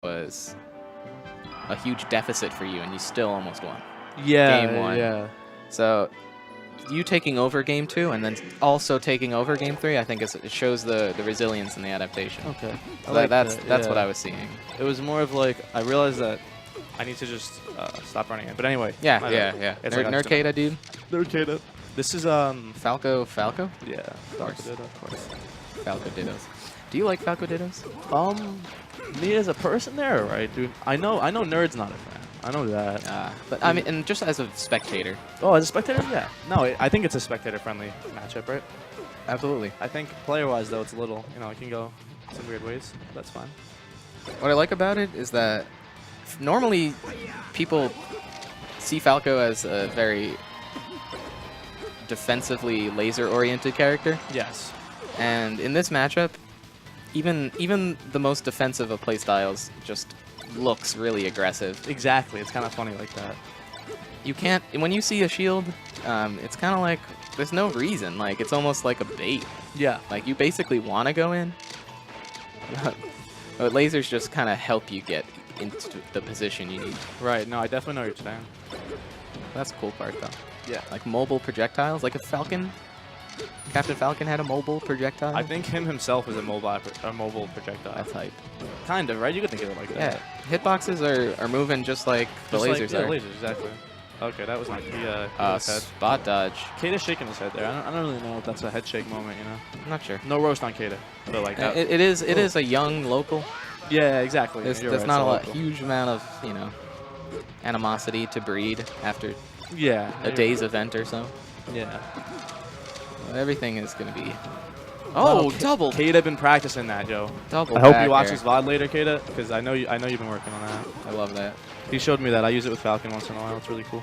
was a huge deficit for you, and you still almost won. Yeah, Game 1. yeah. So you taking over Game 2 and then also taking over Game 3, I think it shows the resilience and the adaptation. Okay. So that's what I was seeing. It was more of like, I realized that I need to just stop running it. But anyway. Yeah. It's like Nerd K8a, dude. Nerd K8a. This is Falco? Yeah. Of course. Falco Dittos. Do you like Falco Dittos? Me as a person there, right, dude? I know Nerd's not a fan. I know that. But I mean, and just as a spectator. Oh, as a spectator, yeah. No, I think it's a spectator-friendly matchup, right? Absolutely. I think player-wise, though, it's a little, it can go some weird ways. That's fine. What I like about it is that normally people see Falco as a very defensively laser-oriented character. Yes. And in this matchup, even the most defensive of playstyles just looks really aggressive. Exactly. It's kind of funny like that. You can't, when you see a shield, it's kind of like there's no reason. Like, it's almost like a bait. Yeah. Like, you basically want to go in, but lasers just kind of help you get into the position you need. Right. No, I definitely know what you're saying. That's the cool part, though. Yeah. Like mobile projectiles, like if Captain Falcon had a mobile projectile. I think him himself is a mobile projectile. That's hype. Kind of, right? You could think of it like that. Yeah. Hitboxes are moving just like the lasers are. Lasers, exactly. Okay, that was not head. Spot dodge. K8a's shaking his head there. I don't really know if that's a head shake moment, I'm not sure. No roast on K8a, but like that. It is a young local. Yeah, exactly. There's right, not a huge amount of animosity to breed after a day's event or so. Yeah. Everything is gonna be. Oh, Oh, double. K8a been practicing that, yo. Double. I hope back you watch air. his VOD later, K8a, because I know you've been working on that. I love that. He showed me that. I use it with Falcon once in a while. It's really cool.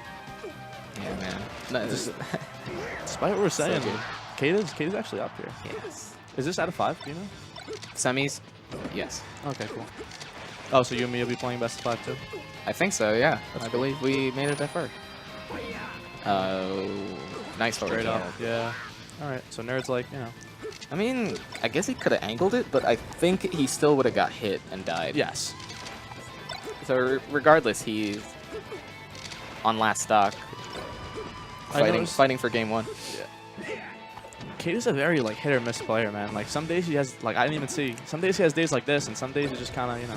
Yeah, man. No, Despite what we're saying, good. K8a's actually up here. Yes. Is this out of 5? Do you know? Semis. Yes. Okay, cool. Oh, so you and me will be playing best of 5 too? I think so. Yeah. That's I cool. believe we made it that far. Nice forward. Straight up. Yeah. All right. So Nerd's like, I mean, I guess he could have angled it, but I think he still would have got hit and died. yes. So regardless, he's on last stock, fighting for game 1. K8a's a very like hit or miss player, man. Like some days he has I didn't even see. Some days he has days like this, and some days he just kind of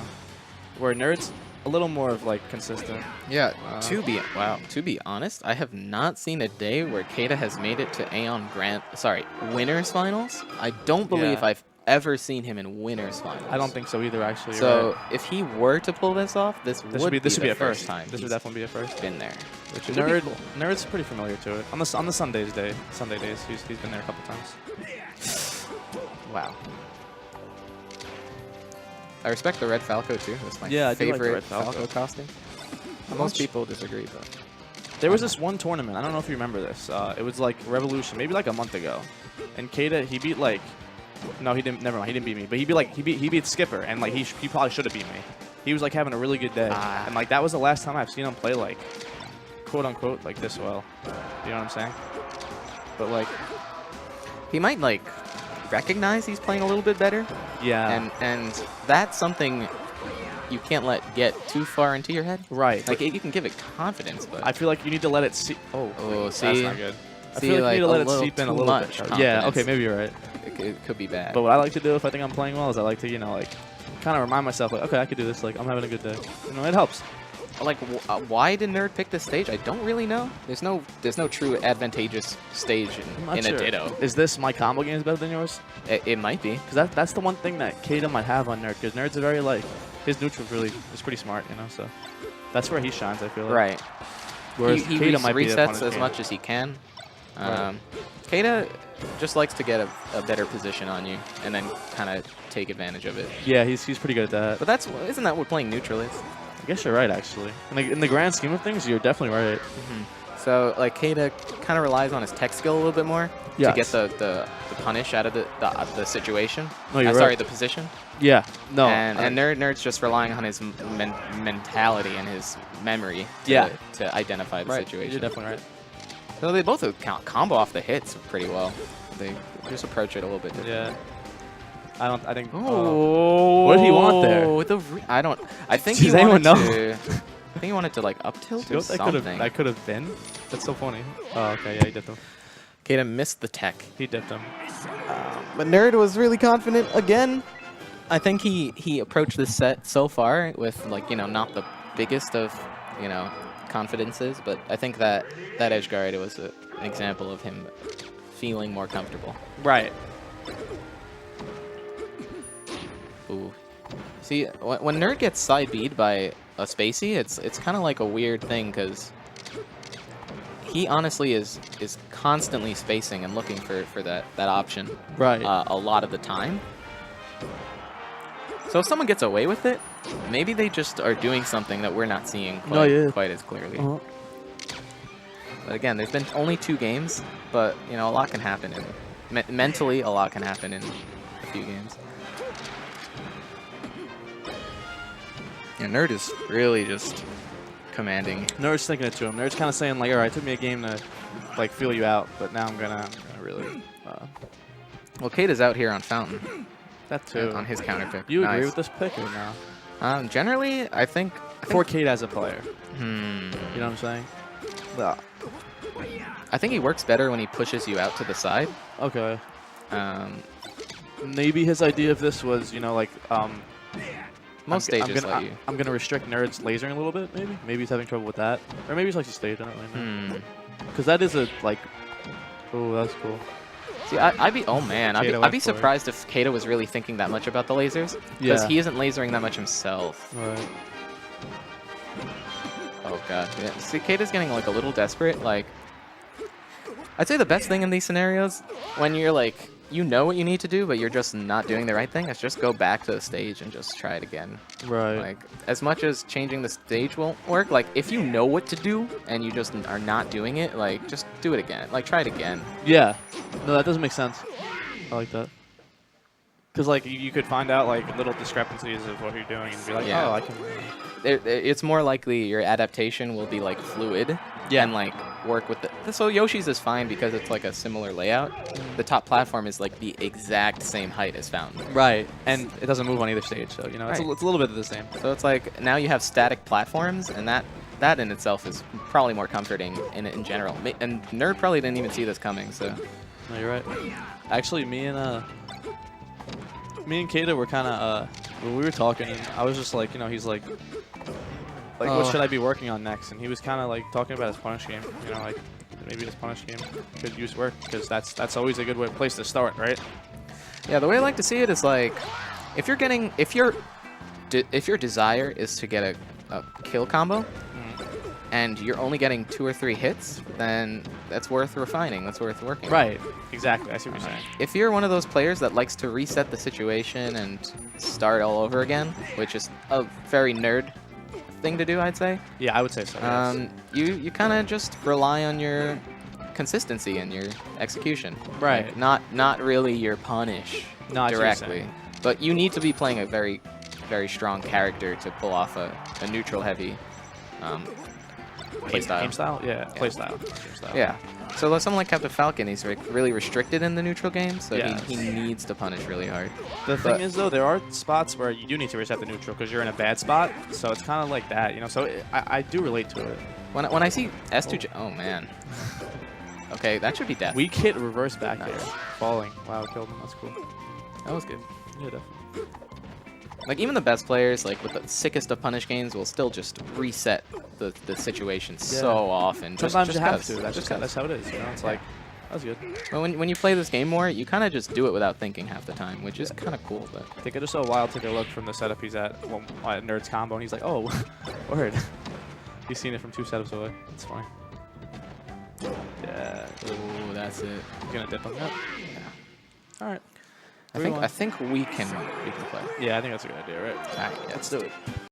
where Nerd's a little more of like consistent. Yeah. To be honest, I have not seen a day where K8a has made it to AON Winners Finals. I don't believe I've ever seen him in Winners Finals. I don't think so either, actually. So if he were to pull this off, this would be a first time. This would definitely be a first. Been there. Which is Nerd's pretty familiar to it. On the Sunday days, he's been there a couple times. Wow. I respect the red Falco too. That's my I do like the favorite red Falco costume. Most people disagree, but there was this one tournament. I don't know if you remember this. It was like Revolution, maybe like a month ago, and K8a he beat like. No, he didn't. Never mind. He didn't beat me, but he beat Skipper, and like he probably should have beat me. He was like having a really good day, and like that was the last time I've seen him play like, quote unquote, like this well. You know what I'm saying? But like, he might like recognize he's playing a little bit better. Yeah. And that's something you can't let get too far into your head. Right. Like you can give it confidence, but I feel like you need to let it see. Oh, see, that's not good. I see, feel like you need to let it little seep in a too little much bit. Yeah. Okay. confidence. Maybe you're right. It could be bad. But what I like to do if I think I'm playing well is I like to kind of remind myself like, okay, I could do this. Like I'm having a good day. It helps. Like, why did Nerd pick this stage? I don't really know. There's no true advantageous stage in a Ditto. Is this my combo games better than yours? It might be. Because that's the one thing that K8a might have on Nerd. Because Nerd's a very like his neutral is pretty smart, So that's where he shines. I feel like. Right. Whereas he K8a might be resets as much as he can. K8a just likes to get a better position on you and then kind of take advantage of it. Yeah, he's pretty good at that. But isn't that what playing neutral is? I guess you're right, actually. In the grand scheme of things, you're definitely right. So like K8a kind of relies on his tech skill a little bit more to get the punish out of the situation. No, you're right. Sorry, the position. Yeah. No. And Nerd's just relying on his mentality and his memory to identify the situation. You're definitely right. So they both combo off the hits pretty well. They just approach it a little bit different. Yeah. I think. Oh, what did he want there? I don't. I think Does he wanted anyone know? to. I think he wanted to like up tilt or something. That could have been. That's so funny. Oh, okay, yeah, he dipped him. K8a missed the tech. He dipped him. But Nerd was really confident again. I think he approached this set so far with like not the biggest of confidences, but I think that edge guard was an example of him feeling more comfortable. Right. Ooh. See, when Nerd gets side B'd by a spacey, it's kind of like a weird thing because he honestly is constantly spacing and looking for that option. Right. A lot of the time. So if someone gets away with it, maybe they just are doing something that we're not seeing quite as clearly. But again, there's been only 2 games, but a lot can happen. Mentally, a lot can happen in a few games. Yeah, Nerd is really just commanding. Nerd's thinking it to him. Nerd's kind of saying like, all right, it took me a game to like feel you out, but now I'm gonna really. Well, K8a's out here on Fountain. That too. On his counter pick. Do you agree with this pick or no? Generally, I think For K8a as a player. You know what I'm saying? Well, I think he works better when he pushes you out to the side. Okay. Maybe his idea of this was, like, most stages let you. I'm gonna restrict Nerd's lasering a little bit. Maybe he's having trouble with that, or maybe he's like the stage. I don't really know. Because that is a like. Oh, that's cool. See, I'd be surprised if K8a was really thinking that much about the lasers, because he isn't lasering that much himself. Right. Oh god. Yeah. See, K8a's getting like a little desperate. Like, I'd say the best thing in these scenarios, when you're like, you know what you need to do, but you're just not doing the right thing, is just go back to the stage and just try it again. Right. Like, as much as changing the stage won't work, like, if you know what to do and you just are not doing it, like, just do it again. Like, try it again. Yeah. No, that doesn't make sense. I like that. Because, like, you could find out, like, little discrepancies of what you're doing and be like, oh, I can... It's more likely your adaptation will be, like, fluid. Yeah. And, like, work with the... So Yoshi's is fine because it's, like, a similar layout. The top platform is, like, the exact same height as Fountain. Right. And it doesn't move on either stage, so, it's a little bit of the same. So it's like, now you have static platforms, and that in itself is probably more comforting in general. And Nerd probably didn't even see this coming, so... No, you're right. Actually, me and K8a were kind of, when we were talking, and I was just like, he's like, what should I be working on next? And he was kind of like talking about his punish game, like maybe his punish game could use work, because that's always a good place to start, right? Yeah, the way I like to see it is like, if your desire is to get a kill combo, and you're only getting 2 or 3 hits, then that's worth refining. That's worth working. Right. Exactly. I see what you're saying. If you're one of those players that likes to reset the situation and start all over again, which is a very Nerd thing to do, I'd say. Yeah, I would say so. Yes. You kind of just rely on your consistency and your execution. Right. Like, not really your punish directly, but you need to be playing a very, very strong character to pull off a neutral heavy. Playstyle. Game style? Yeah, playstyle. Yeah. So someone like Captain Falcon, he's really restricted in the neutral game, so he needs to punish really hard. The thing is, though, there are spots where you do need to reset the neutral because you're in a bad spot, so it's kind of like that, So I do relate to it. When I see S2... Oh, man. Okay, that should be death. Weak hit reverse back there. Falling. Wow, killed him. That's cool. That was good. Yeah, definitely. Like, even the best players, like, with the sickest of punish games, will still just reset the situation so often. Sometimes you have to. That's how it is, It's like, that was good. But when you play this game more, you kind of just do it without thinking half the time, which is kind of cool. But I think I just saw Wild take a look from the setup he's at Nerd's combo, and he's like, oh, word. He's seen it from 2 setups away. It's funny. Yeah. Ooh, that's it. You gonna dip on that? Yeah. All right. I think we can play. Yeah, I think that's a good idea, right? All right, yeah, let's do it.